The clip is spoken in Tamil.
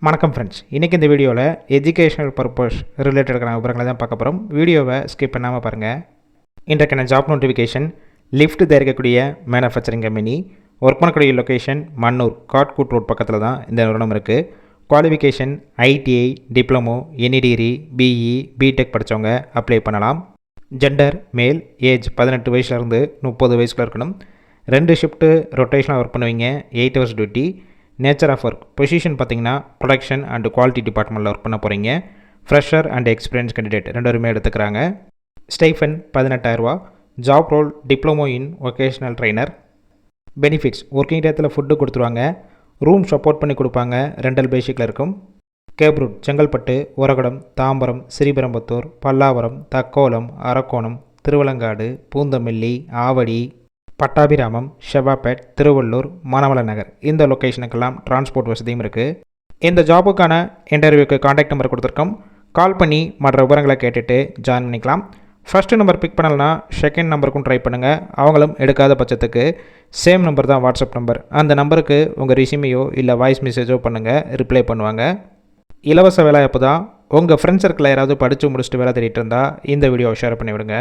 வணக்கம் ஃப்ரெண்ட்ஸ், இன்றைக்கி இந்த வீடியோவில் எஜுகேஷனல் பர்பஸ் ரிலேட்டடான விவரங்களை தான் பார்க்க போகிறோம். வீடியோவை ஸ்கிப் பண்ணாமல் பாருங்கள். இன்றைக்கான ஜாப் நோட்டிஃபிகேஷன் லிஃப்ட் தயாரிக்கக்கூடிய மேனுஃபேக்சரிங் கம்பெனி. ஒர்க் பண்ணக்கூடிய லொக்கேஷன் மன்னூர் காட்கூட் ரோட் பக்கத்தில் தான் இந்த நிறுவனம் இருக்குது. Qualification ITI, diploma, any degree, BE, BTech படித்தவங்க அப்ளை பண்ணலாம். ஜெண்டர் மேல், ஏஜ் 18 வயசுலேருந்து 30 வயசுக்குள்ள இருக்கணும். 2 ஷிஃப்ட்டு ரொட்டேஷனாக ஒர்க் பண்ணுவீங்க. 8 hours duty. Nature of work position பார்த்தீங்கன்னா ப்ரொடக்ஷன் அண்ட் குவாலிட்டி டிபார்ட்மெண்ட்டில் ஒர்க் பண்ண போகிறீங்க. ஃப்ரெஷர் அண்ட் எக்ஸ்பீரியன்ஸ் கேண்டிடேட் 2 பேருமே எடுத்துக்கிறாங்க. Stipend 18,000. Job role diploma in vocational trainer. Benefits working டேத்தில் ஃபுட்டு கொடுத்துருவாங்க. ரூம் சப்போர்ட் பண்ணி கொடுப்பாங்க. ரெண்டல் பேசிக்கில் இருக்கும். கேப் ரூட் செங்கல்பட்டு, உரகடம், தாம்பரம், ஸ்ரீபெரும்புத்தூர், பல்லாவரம், தக்கோலம், அரக்கோணம், திருவலங்காடு, பூந்தமல்லி, ஆவடி, பட்டாபிராமம், ஷெவாப்பேட், திருவள்ளூர், மணவள நகர் இந்த லொக்கேஷனுக்கெல்லாம் டிரான்ஸ்போர்ட் வசதியும் இருக்குது. இந்த ஜாபுக்கான இன்டர்வியூக்கு காண்டாக்ட் நம்பர் கொடுத்துருக்கோம். கால் பண்ணி மற்ற விவரங்களை கேட்டுட்டு ஜாயின் பண்ணிக்கலாம். ஃபஸ்ட்டு நம்பர் பிக் பண்ணலைன்னா செகண்ட் நம்பருக்கும் ட்ரை பண்ணுங்கள். அவங்களும் எடுக்காத பட்சத்துக்கு சேம் நம்பர் தான் வாட்ஸ்அப் நம்பர். அந்த நம்பருக்கு உங்கள் ரெஸ்யூமையோ இல்லை வாய்ஸ் மெசேஜோ பண்ணுங்கள், ரிப்ளை பண்ணுவாங்க. இலவச வேலைவாய்ப்பு தான். உங்கள் ஃப்ரெண்ட்ஸ் சர்க்கிளில் யாராவது படித்து முடிச்சுட்டு வேலை தேடிட்டு இருந்தால் இந்த வீடியோவை ஷேர் பண்ணிவிடுங்க.